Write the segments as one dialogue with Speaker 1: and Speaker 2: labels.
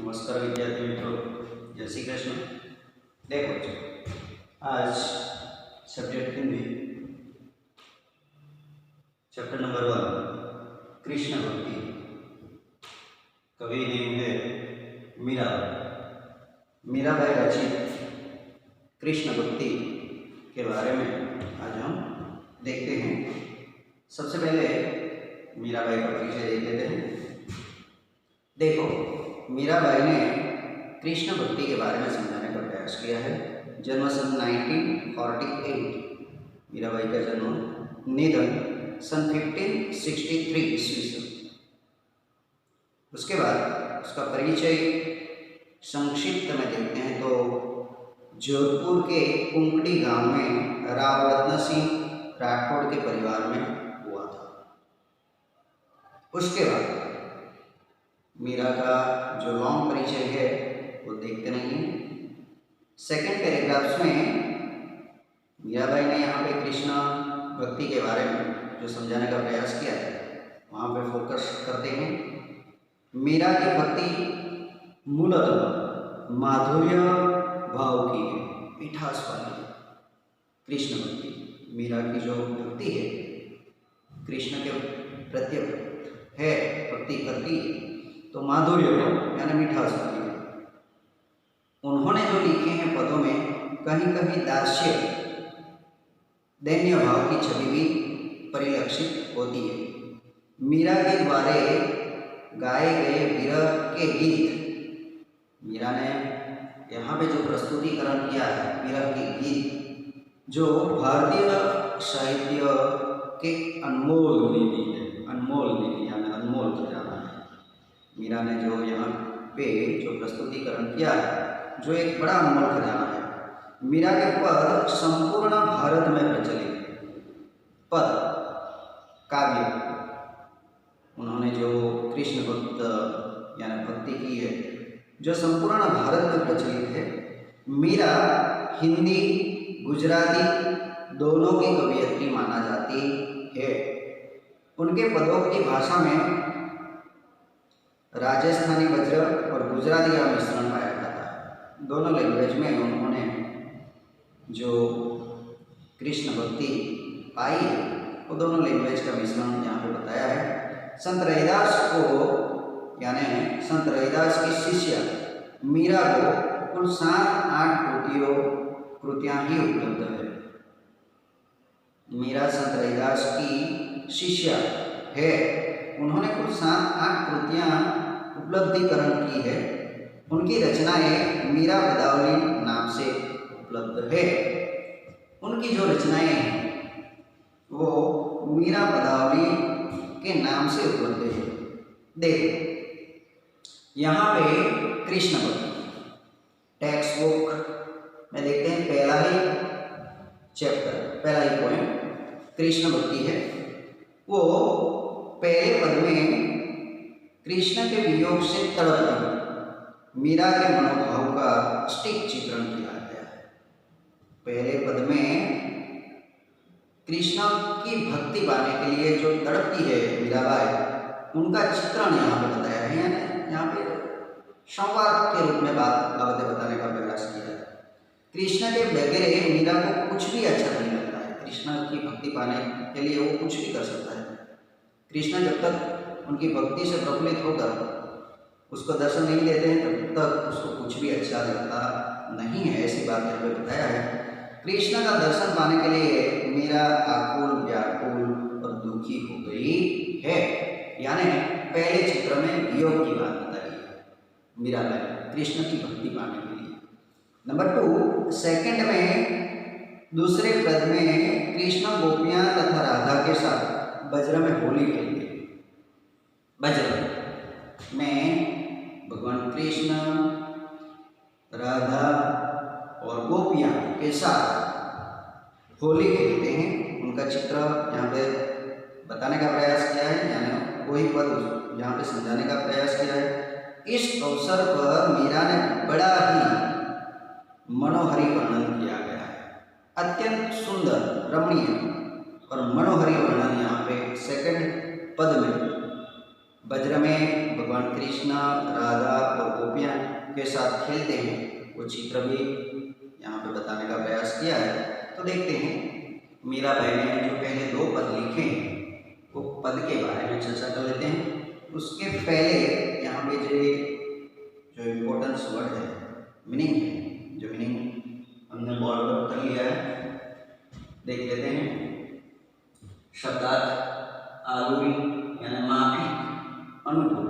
Speaker 1: नमस्कार विद्यार्थी मित्रों, जय श्री कृष्ण। देखो आज subject Hindi chapter number 1 Krishna भक्ति। कवि नेम है मीराबाई रचित कृष्ण भक्ति के बारे में आज हम देखते हैं। सबसे पहले मीराबाई का परिचय देख लेते हैं। देखो, मीराबाई ने कृष्ण भक्ति के बारे में समझाने का प्रयास किया है। जन्म सन 1948, मीराबाई का जन्म, निधन सन 1563 ईस्वी सन। उसके बाद उसका परिचय संक्षिप्त में देखते हैं तो जोधपुर के कुंकड़ी गांव में राव रत्न सिंह राठौड़ के परिवार में हुआ था। उसके बाद मीरा का जो लॉन्ग परिचय है वो देखते नहीं हैं। सेकेंड पैराग्राफ्स में मीराबाई ने यहाँ पे कृष्ण भक्ति के बारे में जो समझाने का प्रयास किया है वहाँ पे फोकस करते हैं। मीरा की भक्ति मूलतः माधुर्य भाव की है, मिठास वाली कृष्ण भक्ति। मीरा की जो भक्ति है कृष्ण के प्रति है, भक्ति करती है तो माधुर्य यानी मिठास वाली है। उन्होंने जो लिखे हैं पदों में कहीं कहीं दास्य दैन्य भाव की छवि भी परिलक्षित होती है। मीरा के द्वारा गाए गए विरह के गीत, मीरा ने यहाँ पे जो प्रस्तुतिकरण किया है विरह के गीत, जो भारतीय साहित्य के अनमोल निधि है, अनमोल निधि यानी अनमोल खजाना है। मीरा ने जो यहाँ पे जो प्रस्तुतिकरण किया है जो एक बड़ा अनमोल खजाना है। मीरा के पद संपूर्ण भारत में प्रचलित पद काव्य, उन्होंने जो कृष्ण भक्त यानी भक्ति की है जो संपूर्ण भारत में प्रचलित है। मीरा हिंदी गुजराती दोनों की कवयित्री माना जाती है। उनके पदों की भाषा में राजस्थानी वज्र और गुजराती का मिश्रण पाया जाता है। दोनों लैंग्वेज में उन्होंने जो कृष्ण भक्ति पाई है वो दोनों लैंग्वेज का मिश्रण यहाँ पे बताया है। संत रविदास को यानी संत रविदास की शिष्या मीरा को कुल 7-8 कृतियाँ ही उपलब्ध है। मीरा संत रविदास की शिष्या है, उन्होंने कुल 7-8 कृतियाँ उपलब्धिकरण की है। उनकी रचनाएं मीरा पदावली नाम से उपलब्ध है। उनकी जो रचनाएं हैं वो मीरा पदावली के नाम से उपलब्ध है। देखो यहाँ पे कृष्ण भक्ति टेक्स्ट बुक में देखते हैं, पहला ही चैप्टर, पहला ही पॉइंट कृष्ण भक्ति है। वो पहले पद में कृष्ण के वियोग से तड़पती मीरा के मनोभाव का सटीक चित्रण किया गया है। पहले पद में कृष्ण की भक्ति पाने के लिए जो तड़पती है मीराबाई, उनका चित्रण यहाँ पे बताया है। यानी यहाँ पे संवाद के रूप में बातें बताने का प्रयास किया है। कृष्ण के बगैर मीरा को कुछ भी अच्छा नहीं लगता है। कृष्ण की भक्ति पाने के लिए वो कुछ भी कर सकता है। कृष्ण जब तक उनकी भक्ति से प्रफुल्लित होकर उसको दर्शन नहीं देते हैं तब तक उसको कुछ भी अच्छा लगता नहीं है। ऐसी बात यहाँ पे बताया है। कृष्ण का दर्शन पाने के लिए मीरा आकुल, व्याकुल और दुखी हो गई है। यानी पहले चित्र में वियोग की बात बताई है मीरा ने कृष्ण की भक्ति पाने के लिए। नंबर 2, सेकंड में दूसरे पद में कृष्ण गोपियाँ तथा राधा के साथ ब्रज में होली खेलते। ब्रज में भगवान कृष्ण, राधा और गोपियाँ के साथ होली खेलते हैं। उनका चित्र यहाँ पे बताने का प्रयास किया है, यानी वही पद यहाँ पे समझाने का प्रयास किया है। इस अवसर पर मीरा ने बड़ा ही मनोहरी वर्णन किया गया है। अत्यंत सुंदर, रमणीय और मनोहरी वर्णन यहाँ पे सेकंड पद में ब्रज में भगवान कृष्ण राधा और गोपियाँ के साथ खेलते हैं, वो चित्र भी यहाँ पे बताने का प्रयास किया है। तो देखते हैं मीराबाई ने जो पहले 2 पद लिखे हैं वो पद के बारे में चर्चा कर लेते हैं। उसके पहले यहाँ पे जो इम्पोर्टेंस वर्ड है, मीनिंग है, जो मीनिंग हमने बोर्ड पर कर लिया है, देख लेते हैं। शब्दार्थ आलूरी यानी माफी, अनुकूल,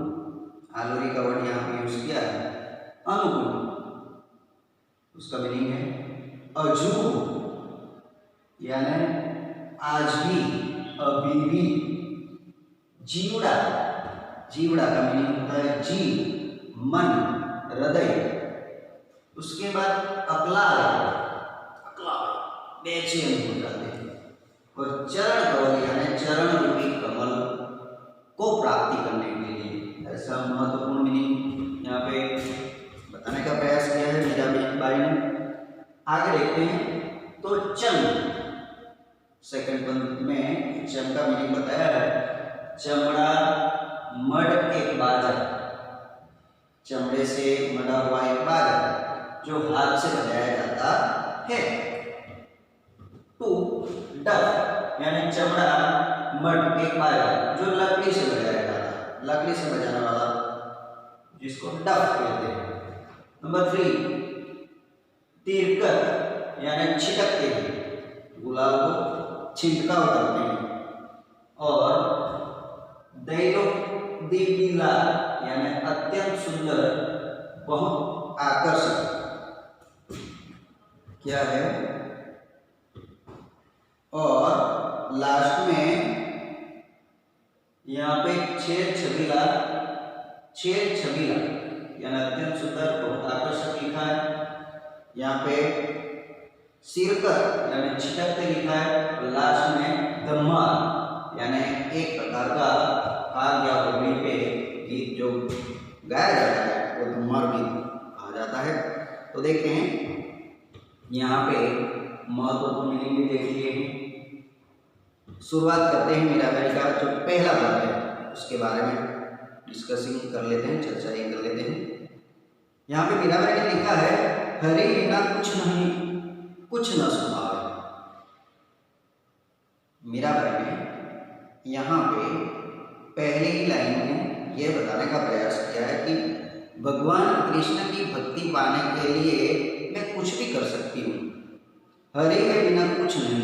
Speaker 1: आलूरी का वर्ड यहाँ पे यूज किया है, अनुकूल, उसका मीनिंग है अजूब यानी आज भी, अभी भी। जीवड़ा, जीवड़ा का मीनिंग होता है जीव, मन, हृदय। उसके बाद अकलाल, अकलाल, बेचैन हो जाते हैं। और चरण कमल यानी चरण रूपी कमल को प्राप्ति करने के लिए, ऐसा महत्वपूर्ण मीनिंग यहाँ पे बताने का प्रयास किया है मीराबाई ने। आगे देखते हैं तो चंग, सेकंड पद में चंग का मीनिंग बताया है, चमड़ा मड एक बाजा, चमड़े से मड़ा हुआ एक बाजा जो हाथ से बजाया जाता है। टू डफ यानी चमड़ा मड एक बाजा जो लकड़ी से बजाया जाता, लकड़ी से बजाने वाला जिसको डफ कहते हैं। नंबर 3 तिरकत यानी छिटकते हैं, गुलाल को छिटकाव करते हैं। और दैलो दिला यानी अत्यंत सुंदर, बहुत आकर्षक, क्या है। और लास्ट में यहाँ पे छेद छबीला, छेद छबीला यानी अत्यंत सुंदर, बहुत आकर्षक लिखा है। यहाँ पे सिरकत यानी छिटकते लिखा है। और लास्ट में धमाल यानी एक प्रकार का फाग या होली पे गीत जो गाया जाता है वो धमाल गीत कहा जाता है। तो देखते हैं यहाँ पे महत्वपूर्ण मीनिंग भी देख लिए हैं। शुरुआत करते हैं मीराबाई का जो पहला पद है उसके बारे में डिस्कसिंग कर लेते हैं, चर्चा ही कर लेते हैं। यहाँ पे मीराबाई ने लिखा है, हरि बिना कुछ नहीं, कुछ न सुनावे। मीराबाई ने यहाँ पे पहली ही लाइन में यह बताने का प्रयास किया है कि भगवान कृष्ण की भक्ति पाने के लिए मैं कुछ भी कर सकती हूँ। हरि के बिना कुछ नहीं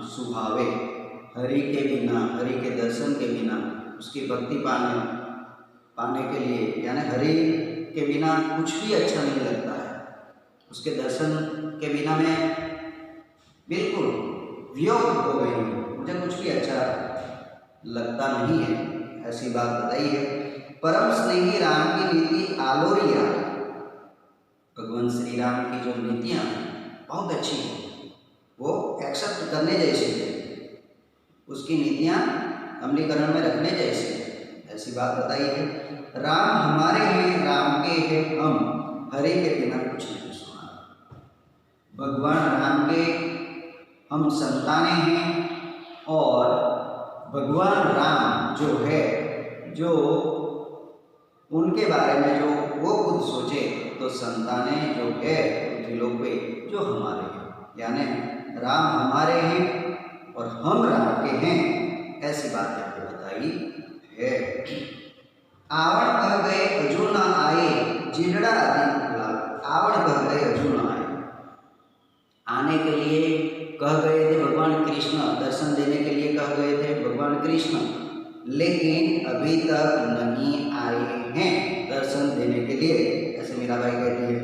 Speaker 1: सुहावे, हरि के बिना, हरि के दर्शन के बिना, उसकी भक्ति पाने के लिए, यानी हरि के बिना कुछ भी अच्छा नहीं लगता है। उसके दर्शन के बिना मैं बिल्कुल वियोग हो गई हूँ, मुझे कुछ भी अच्छा लगता नहीं है, ऐसी बात बताई है। परम स्नेही राम की नीति आलोरिया, भगवान श्री राम की जो नीतियाँ बहुत अच्छी हैं, वो एक्सेप्ट करने जैसी है, उसकी नीतियाँ अमलीकरण में रखने जैसी है, ऐसी बात बताई है। राम हमारे हैं, राम के हैं हम, हरि के बिना कुछ नहीं सुना। भगवान राम के हम संतानें हैं और भगवान राम जो है, जो उनके बारे में जो वो खुद सोचे तो संतानें जो है त्रिलोक पे जो हमारे हैं, यानी राम हमारे हैं और हम राम के हैं, ऐसी बात यहाँ पे बताई है। आवण कह गए अजू न आए, जिंदड़ा आदि गुलाल। आवण कह गए अजू न आए, आने के लिए कह गए थे भगवान कृष्ण, दर्शन देने के लिए कह गए थे भगवान कृष्ण, लेकिन अभी तक नहीं आए हैं दर्शन देने के लिए, ऐसे मीराबाई कहती है।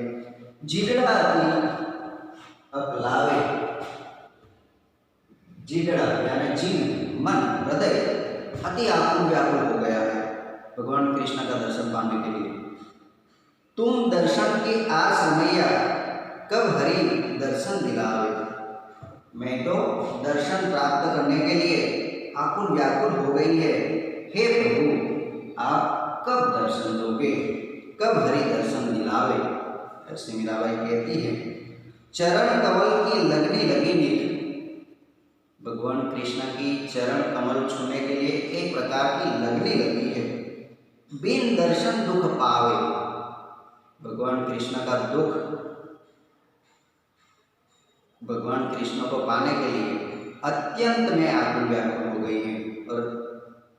Speaker 1: जिगड़ा आदि अकलावे, जिगड़ा यानी जीव, मन, हृदय अति आकुल व्याकुल हो गया है भगवान कृष्ण का दर्शन पाने के लिए। तुम दर्शन की आस मैया, कब हरि दर्शन दिलावे। मैं तो दर्शन प्राप्त करने के लिए आकुल व्याकुल हो गई है, हे प्रभु आप कब दर्शन दोगे, कब हरि दर्शन दिलावे, ऐसे मीराबाई कहती है। चरण कमल की लगने लगी नित, भगवान कृष्ण की चरण कमल छूने के लिए एक प्रकार की लगने लगी है। बिन दर्शन दुख पावे। भगवान कृष्ण का दुख भगवान कृष्ण को पाने के लिए अत्यंत में आकुल व्याकुल हो गई है, और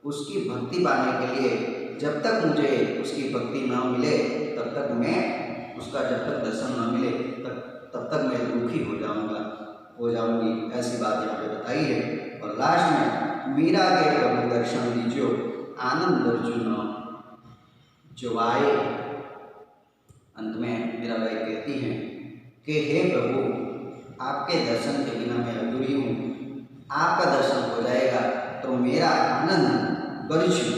Speaker 1: उसकी भक्ति पाने के लिए जब तक मुझे उसकी भक्ति न मिले तब तक मैं उसका जब तक दर्शन न मिले तब तक मैं दुखी हो जाऊंगी, ऐसी बात यहाँ पे बताई है। और लास्ट में मीरा के प्रभु दर्शन दीजियो आनंद अर्जुन जो आए। अंत में मीराबाई कहती हैं कि हे प्रभु, आपके दर्शन के बिना मैं अधूरी हूँ, आपका दर्शन हो जाएगा तो मेरा आनंद बरछू,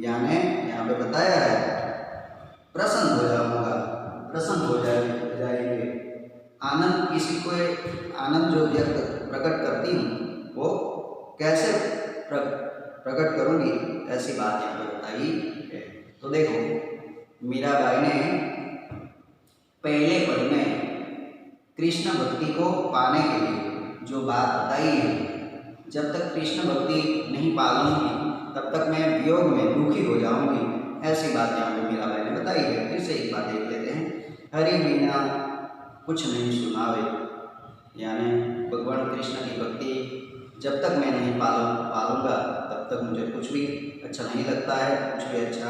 Speaker 1: यानी यहाँ पे बताया है प्रसन्न हो जाऊंगा, प्रसन्न हो जाएंगे। आनंद किसी को आनंद जो व्यक्त प्रकट करती हूँ वो कैसे प्रकट करूँगी, ऐसी बात यहाँ पे बताई है। तो देखो मीराबाई ने पहले पद में कृष्ण भक्ति को पाने के लिए जो बात बताई है, जब तक कृष्ण भक्ति नहीं पालूंगी तब तक मैं वियोग में दुखी हो जाऊंगी, ऐसी बात यहाँ पे मीराबाई ने बताई है। फिर से एक बात देख लेते हैं, हरि बिना कुछ नहीं सुनावे, यानी भगवान कृष्ण की भक्ति जब तक मैं नहीं पालूंगा तब तक मुझे कुछ भी अच्छा नहीं लगता है, कुछ भी अच्छा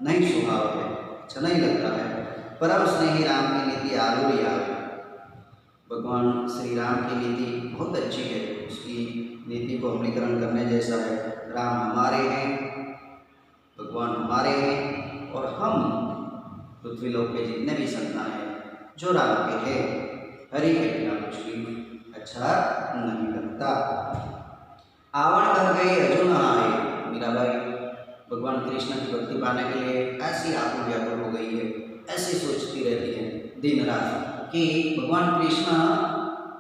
Speaker 1: नहीं सुहाव है, अच्छा नहीं लगता है। परम स्नेही राम की नीति आरूरी आवे। भगवान श्री राम की नीति बहुत अच्छी है, उसकी नीति को अमलीकरण करने जैसा है। राम हमारे हैं, भगवान हमारे हैं, और हम पृथ्वी लोक के जितने भी संतान हैं जो राम के हैं, हरि के बिना कुछ भी अच्छा नहीं लगता। आवण कर गई अर्जुन आए। मीराबाई भगवान कृष्ण की भक्ति पाने के लिए ऐसी आकुल व्याकुल हो गई है, ऐसी सोचती रहती है दिन रात कि भगवान कृष्ण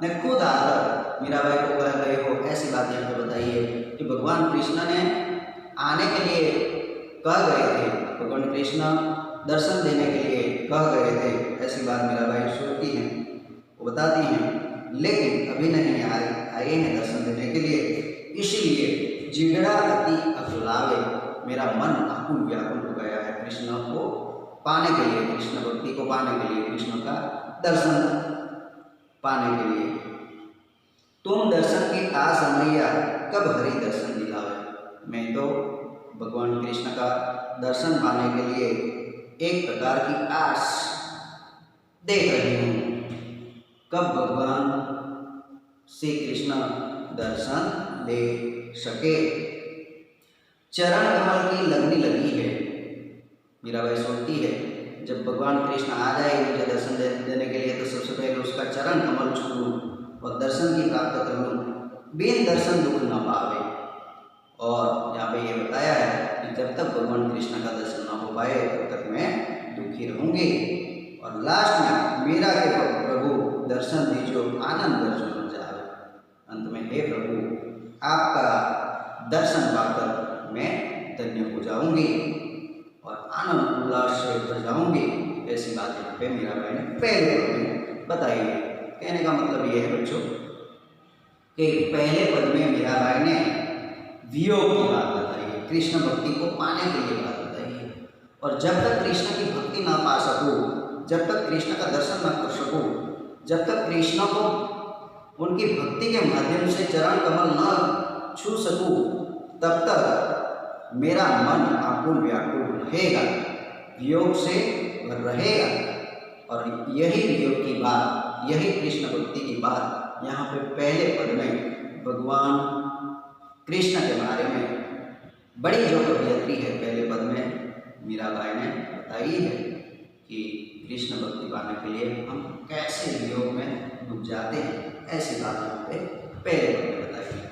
Speaker 1: ने खुद आकर मीराबाई को कह गए हो, ऐसी बात यहाँ पे बताई है कि भगवान कृष्ण ने आने के लिए कह गए थे, भगवान कृष्ण दर्शन देने के लिए कह गए थे, ऐसी बात मीराबाई सोचती हैं, वो बताती हैं, लेकिन अभी नहीं आए हैं दर्शन देने के लिए, इसीलिए जिगड़ा अति अकुलावे, मेरा मन आकुल व्याकुल हो गया है कृष्ण को पाने के लिए, कृष्ण भक्ति को पाने के लिए, कृष्ण का दर्शन पाने के लिए। तुम दर्शन की आस मैया कब हरि दर्शन दिलावे। मैं तो भगवान कृष्ण का दर्शन पाने के लिए एक प्रकार की आस देख रही हूँ, कब भगवान श्री कृष्ण दर्शन दे सके। चरण कमल की लगनी लगी है। मीराबाई सोचती है जब भगवान कृष्ण आ जाए मुझे दर्शन देने के लिए तो सबसे पहले उसका चरण कमल छूऊं और दर्शन की प्राप्त करूं, बिन दर्शन दुख न पावे। और यहाँ पे ये बताया है कि जब तक भगवान कृष्ण का दर्शन न हो पाए तब तक मैं दुखी रहूंगी। और लास्ट में मीरा के प्रभु दर्शन दीजियो आनंद दर्शन हो जाए। अंत में हे प्रभु आपका दर्शन पाकर मैं धन्य हो जाऊंगी और आनंद उल्लास से भर जाऊंगी, ऐसी बात यहाँ पे मीराबाई ने पहले पद में बताई है। कहने का मतलब ये है बच्चों कि पहले पद में मीराबाई ने वियोग की बात बताई है, कृष्ण भक्ति को पाने के लिए बात बताई है। और जब तक कृष्ण की भक्ति ना पा सकूँ, जब तक कृष्ण का दर्शन न कर सकूँ, जब तक कृष्ण को उनकी भक्ति के माध्यम से चरण कमल न छू सकूँ, तब तक मेरा मन आकुल व्याकुल रहेगा, वियोग से रहेगा। और यही वियोग की बात, यही कृष्ण भक्ति की बात यहाँ पे पहले पद में भगवान कृष्ण के बारे में बड़ी जो कवियत्री है पहले पद में मीराबाई ने बताई है कि कृष्ण भक्ति पाने के लिए हम कैसे वियोग में डूब जाते हैं, ऐसी बात यहाँ पे पहले पद में बताई है।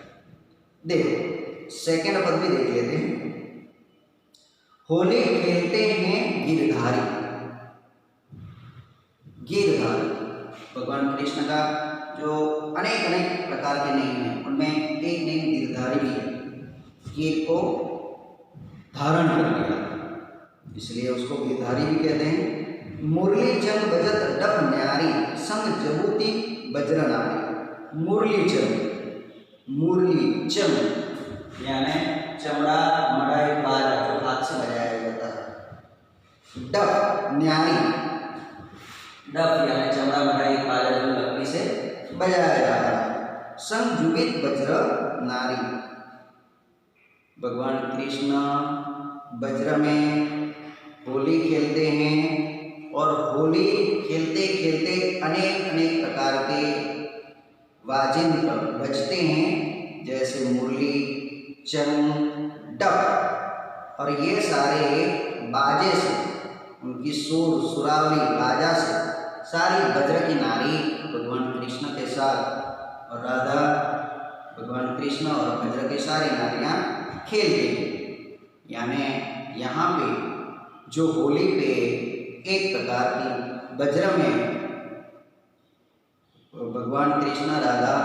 Speaker 1: देखो सेकेंड पद भी देख लेते हैं। होली खेलते हैं गिरधारी। गिरधारी भगवान कृष्ण का जो अनेक अनेक प्रकार के नेम हैं, उनमें एक नेम गिरधारी भी है। गिर को धारण कर लिया, इसलिए उसको गिरधारी भी कहते हैं। मुरली चंद बजत डफ न्यारी संग जबूती बजरनारी। मुरली चंद, मुरली चंद यानी चमड़ा मड़ाई बाजा जो हाथ से बजाया जाता डफ न्यारी, डफ यानी चमड़ा बनाई काले लकड़ी से बजाया जाता है। संजुगित वज्र नारी, भगवान कृष्ण वज्र में होली खेलते हैं और होली खेलते खेलते अनेक अनेक प्रकार के वाजिंत्र बजते हैं, जैसे मुरली, चंग, डफ, और ये सारे बाजे से, उनकी सुर सुरावली बाजा से सारी वज्र की नारी भगवान कृष्ण के साथ और राधा भगवान कृष्ण और वज्र की सारी नारियां खेलती हैं। यानी यहाँ पे जो होली पे एक प्रकार की वज्र में भगवान कृष्ण, राधा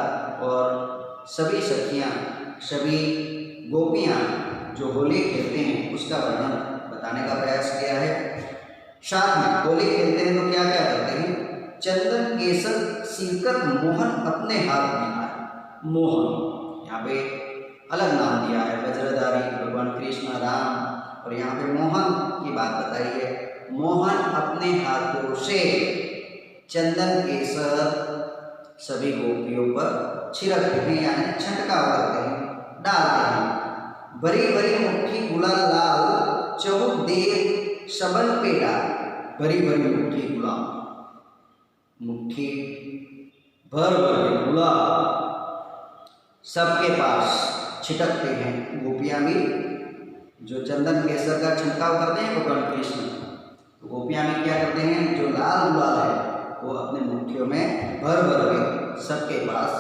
Speaker 1: और सभी सखियाँ, सभी गोपियाँ जो होली खेलते हैं उसका वर्णन बताने का प्रयास किया है। साथ में होली खेलते हैं तो क्या क्या करते हैं? चंदन केसर सिरकत मोहन अपने हाथ में आए। मोहन यहाँ पे अलग नाम दिया है, वज्रधारी भगवान कृष्ण राम, और यहाँ पे मोहन की बात बताई है। मोहन अपने हाथों से चंदन केसर सभी गोपियों पर छिड़कते हैं, यानी छंटकाव करते हैं, डालते हैं। बड़ी बड़ी मुट्ठी गुलाल लाल चहुत देर सबन पे डाल, बड़ी बड़ी मुट्ठी गुलाल, मुट्ठी भर भर गुलाल सबके पास छिटकते हैं। गोपियाँ भी जो चंदन केसर का छिड़काव करते हैं भगवान कृष्ण, तो गोपियाँ भी क्या करते हैं? जो लाल गुलाल है वो अपने मुट्ठियों में भर भर के सबके पास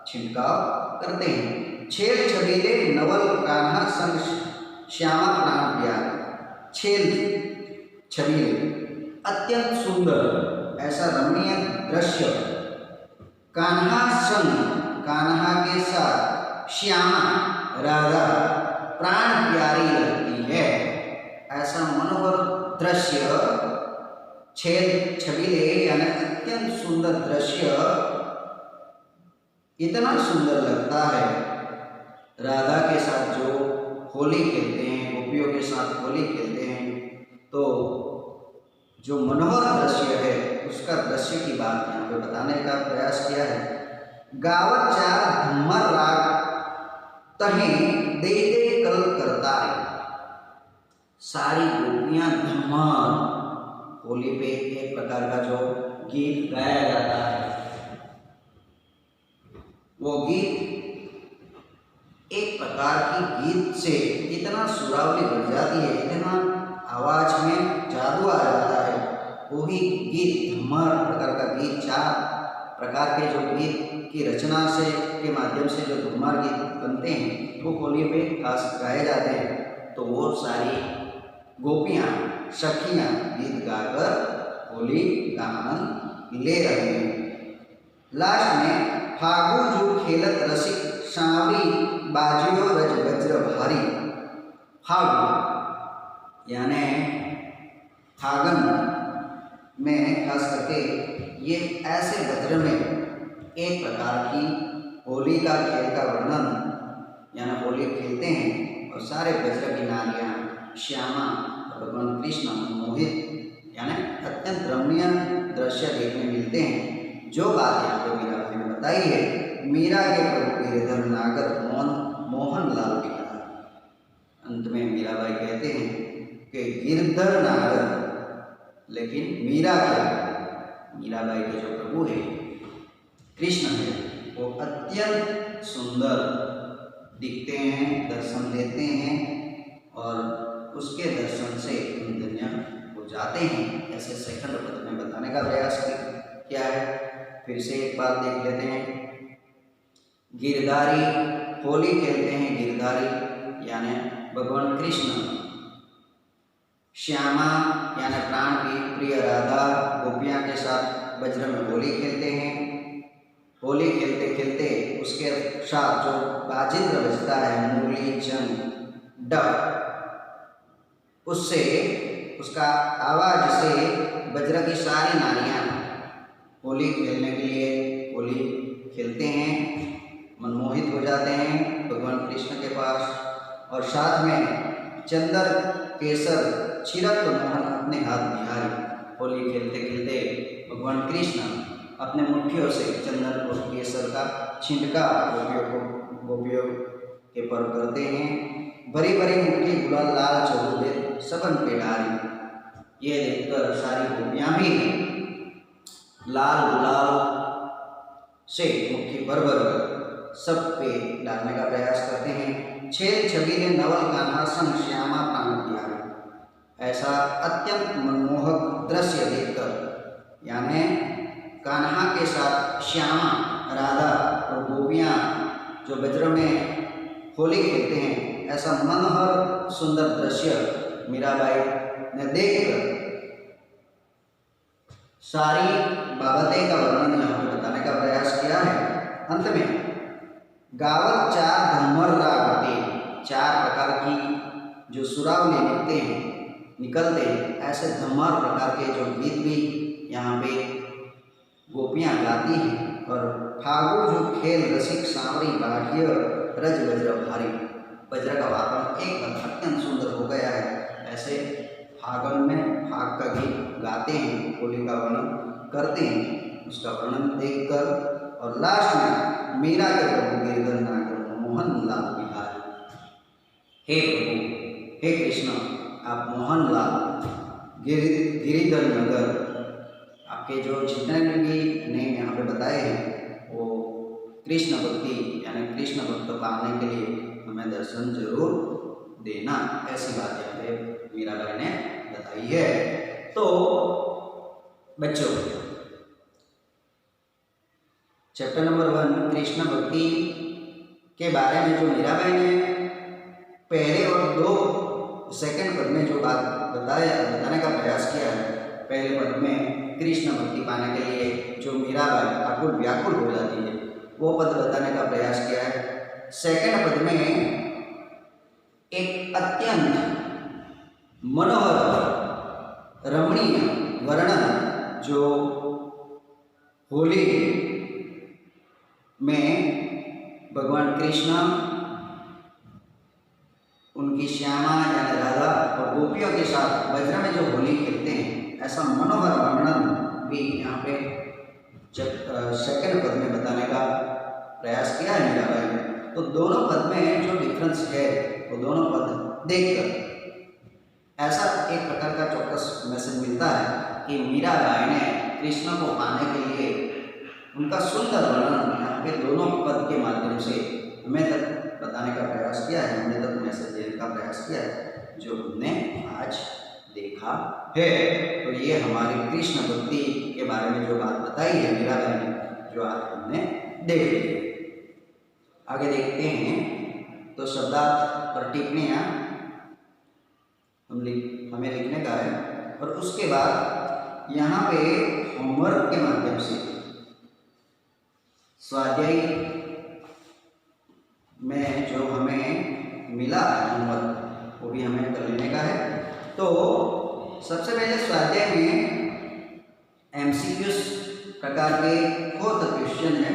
Speaker 1: छिड़काव करते हैं। छेल छबीले नवल कान्हा संग श्यामा प्राण प्यारे। छेल छबीले अत्यंत सुंदर ऐसा रमणीय दृश्य, कान्हा संग कान्हा के साथ श्यामा राधा प्राण प्यारी लगती है, ऐसा मनोहर दृश्य छेद छबीले यानी अत्यंत सुंदर दृश्य इतना सुंदर लगता है। राधा के साथ जो होली खेलते हैं, गोपियों के साथ होली खेलते हैं, तो जो मनोहर दृश्य है उसका दृश्य की बात यहाँ पे बताने का प्रयास किया है। गावत चार धम्मर राग तहे दे दे कल करता है। सारी गोपियां धम्मर, होली पे एक प्रकार का जो गीत गाया जाता है, वो गीत एक प्रकार की गीत से इतना सुरावली बन जाती है, इतना आवाज में जादू आ जाता है। वही गीत धम्मर प्रकार का गीत, चार प्रकार के जो गीत की रचना से के माध्यम से जो धम्मर गीत बनते हैं वो होली पे खास गाए जाते हैं। तो वो सारी गोपियाँ सखियाँ गीत गाकर होली का आनंद ले रहे हैं। लास्ट में फागु जो खेलत रसिक सांवरी बाजियो रज वज्र भारी। फागु यानी फागन में खास करके ये ऐसे वज्र में एक प्रकार की होली का खेल का वर्णन, यानी होली खेलते हैं और सारे वज्र की नारियाँ श्यामा भगवान कृष्ण मोहित यानी अत्यंत रमणीय दृश्य देखने मिलते हैं। जो बात यहाँ पे मीरा भाई ने बताई है, मीरा के प्रभु गिरधर नागर मोहन लाल के कहा। अंत में मीरा भाई कहते हैं कि गिरधर नागर, लेकिन मीरा क्या, मीरा भाई के जो प्रभु है कृष्ण है, वो अत्यंत सुंदर दिखते हैं, दर्शन देते हैं और उसके दर्शन से हम धन्य हो जाते हैं। ऐसे सेकंड पद में बताने का प्रयास किया है। फिर से एक बार देख लेते हैं। गिरधारी होली खेलते हैं, गिरधारी यानी भगवान कृष्ण, श्यामा यानी प्राण की प्रिय राधा गोपियाँ के साथ वज्र में होली खेलते हैं। होली खेलते खेलते उसके साथ जो बाजिंद्र बजता है, मुरली, चंग, डफ, उससे उसका आवाज से वज्र की सारी नारियाँ होली खेलने के लिए होली खेलते हैं, मनमोहित हो जाते हैं भगवान कृष्ण के पास। और साथ में चंदन केसर छिड़क मोहन अपने हाथ बिहारी। होली खेलते खेलते भगवान कृष्ण अपने मुट्ठियों से चंदन और केसर का छिंटका गोपियों के पर करते हैं। बड़ी बड़ी मुट्ठी गुलाल लाल चबूते सबन पे डारी। ये देखकर सारी गोपियां भी लाल गुलाल से मुट्ठी भर भर सब पे डालने का प्रयास करते हैं। छेद छबीले नवल कान्हा संग श्यामा प्राण प्यारे। ऐसा अत्यंत मनमोहक दृश्य देखकर, यानी कान्हा के साथ श्यामा राधा और गोपियाँ जो ब्रज में होली खेलते हैं, ऐसा मनोहर सुंदर दृश्य मीराबाई ने देखकर सारी बाबतें का वर्णन यहाँ पे बताने का प्रयास किया है। अंत में गावत चार धम्मर रागते, चार प्रकार की जो सुरावली निकलते हैं, ऐसे धम्मर प्रकार के जो गीत भी यहाँ पे गोपियाँ गाती हैं। और फागुन जो खेल रसिक सांवरी बाढ़िय रज वज्र भारी। वज्र का वातावरण एक अत्यंत सुंदर हो गया है। ऐसे फागुन में फाग का गीत गाते हैं, होली का वर्णन करते हैं, उसका वर्णन देखकर और लास्ट में मीरा के प्रभु गिरिधर नागर मोहन लाल बिहारी। हे प्रभु, हे कृष्ण, आप मोहन लाल गिरिधर नगर, आपके जो जितने भी नेम यहाँ पे बताए हैं वो कृष्ण भक्ति यानी कृष्ण भक्त पाने के लिए हमें दर्शन जरूर देना, ऐसी बात यहाँ पे मीराबाई ने बताई है। तो बच्चों, चैप्टर नंबर 1 कृष्ण भक्ति के बारे में जो मीराबाई ने पहले और 2 सेकंड पद में जो बात बताने का प्रयास किया है, पहले पद में कृष्ण भक्ति पाने के लिए जो मीराबाई आकुल व्याकुल हो जाती है, वो पद बताने का प्रयास किया है। सेकंड पद में एक अत्यंत मनोहर रमणीय वर्णन जो होली में भगवान कृष्ण उनकी श्यामा यानी राधा और गोपियों के साथ ब्रज में जो होली खेलते हैं, ऐसा मनोहर वर्णन भी यहाँ पे सेकंड पद में बताने का प्रयास किया है मीराबाई ने। तो दोनों पद में जो डिफरेंस है वो दोनों पद देखकर ऐसा एक प्रकार का चौकस मैसेज मिलता है कि मीराबाई ने कृष्ण को पाने के लिए उनका सुंदर वर्णन यहाँ पे दोनों पद के माध्यम से हमें तक बताने का प्रयास किया है, हमें तक मैसेज देने का प्रयास किया है, जो हमने आज देखा है। तो ये हमारी कृष्ण भक्ति के बारे में जो बात बताई है मीराबाई ने, जो आज हमने देख ली। आगे देखते हैं। तो शब्दार्थ और टिप्पणियाँ हमें लिखने का है और उसके बाद यहाँ पे होमवर्क के माध्यम से स्वाध्याय में जो हमें मिला होमवर्क वो भी हमें कर लेने का है। तो सबसे पहले स्वाध्याय में एमसीक्यूज प्रकार के 4th क्वेश्चन है।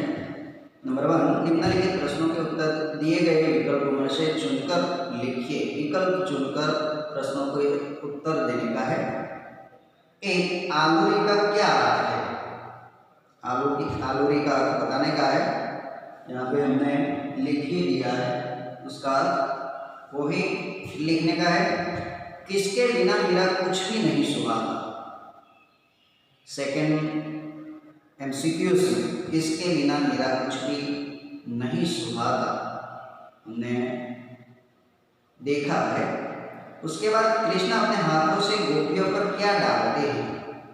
Speaker 1: नंबर 1, निम्नलिखित प्रश्नों के उत्तर दिए गए विकल्पों में से चुनकर लिखिए। विकल्प चुनकर प्रश्नों को उत्तर देने का है। एक, आलूरी का क्या अर्थ है? आलूरी का अर्थ बताने का है। यहाँ पे हमने लिख ही दिया है, उसका अर्थ वो ही लिखने का है। किसके बिना मेरा कुछ भी नहीं सुहाता। सेकंड एमसीक्यूज, किसके बिना मेरा कुछ भी नहीं सुहाता, हमने देखा है। उसके बाद कृष्ण अपने हाथों से गोपियों पर क्या डालते हैं?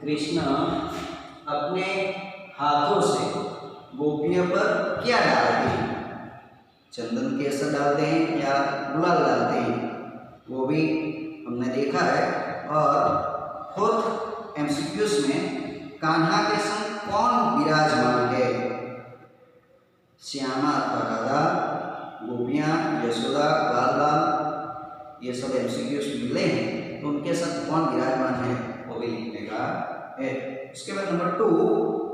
Speaker 1: कृष्ण अपने हाथों से गोपियों पर क्या डालते हैं? चंदन केसर डालते हैं या गुलाल डालते हैं, वो भी हमने देखा है। और 4th एमसीक्यूज में कान्हा के संग कौन विराजमान है? श्यामा अथवा राधा, गोपियाँ, यशोदा, बाल, ये सब एमसीक्यूज मिले हैं, तो उनके साथ कौन विराजमान है वो भी लिखने का है। उसके बाद नंबर 2,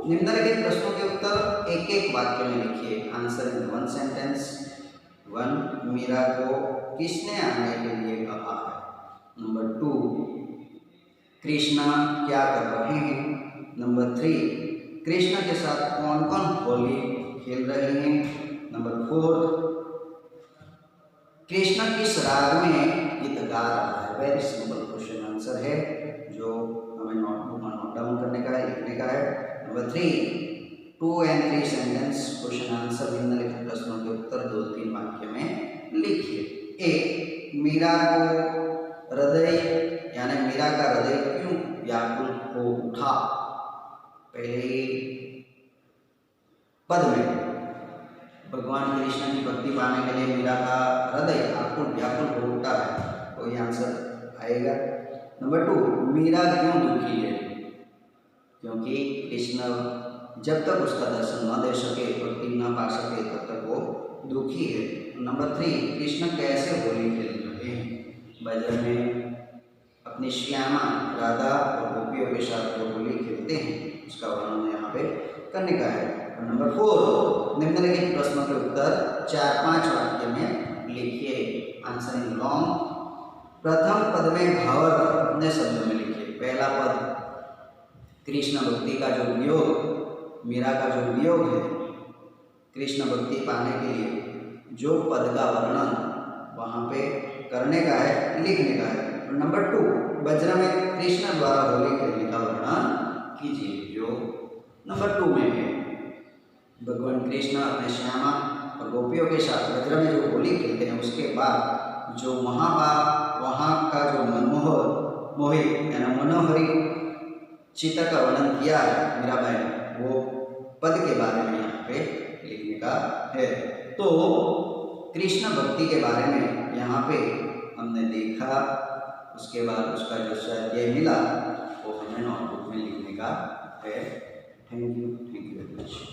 Speaker 1: निम्नलिखित प्रश्नों के उत्तर एक एक वाक्य में लिखिए। आंसर इन 1 सेंटेंस, 1 मीरा को किसने आने के लिए कहा है। नंबर 2 कृष्णा क्या कर रहे हैं। नंबर 3 कृष्णा के साथ कौन कौन होली खेल रहे हैं। नंबर 4 कृष्णा किस राग में गीत गा रहा है। वेरी सिंपल क्वेश्चन आंसर है जो हमें नोटबुक में नोट डाउन करने का है, लिखने का है। Number 3 2 and 3 sentence question answer निम्नलिखित प्रश्नों के उत्तर 2-3 वाक्य में लिखिए। ए मीरा को हृदय यानी मीरा का हृदय क्यों व्याकुल हो उठा। पहले पद में भगवान कृष्ण की भक्ति पाने के लिए मीरा का हृदय आकुल व्याकुल हो उठा है, तो ये आंसर आएगा। नंबर 2 मीरा क्यों दुखी है, क्योंकि कृष्ण जब तक उसका दर्शन न दे सके, भक्ति न पा सके, तब तक वो दुखी है। नंबर 3 कृष्ण कैसे होली खेल रहे हैं। ब्रज में अपनी श्यामा राधा और गोपियों के साथ जो होली खेलते हैं उसका वर्णन यहाँ पे करने का है। और नंबर 4 निम्नलिखित प्रश्नों के उत्तर 4-5 वाक्य में लिखिए। Answer in long. प्रथम पद में भावार्थ अपने शब्दों में लिखिए। पहला पद कृष्ण भक्ति का जो वियोग, मीरा का जो वियोग है, कृष्ण भक्ति पाने के लिए जो पद का वर्णन वहाँ पे करने का है, लिखने का है। और नंबर 2 ब्रज में कृष्ण द्वारा होली खेलने का वर्णन कीजिए, जो नंबर 2 में है। भगवान कृष्ण अपने श्यामा और गोपियों के साथ ब्रज में जो होली खेलते हैं, उसके बाद जो वहाँ का जो मोही यानी मनोहरी चित्र का वर्णन किया है मीराबाई ने, वो पद के बारे में यहाँ पे लिखने का है। तो कृष्ण भक्ति के बारे में यहाँ पे हमने देखा, उसके बाद उसका जो स्वाध्याय मिला वो हमें नोटबुक में लिखने का है। Thank you very much.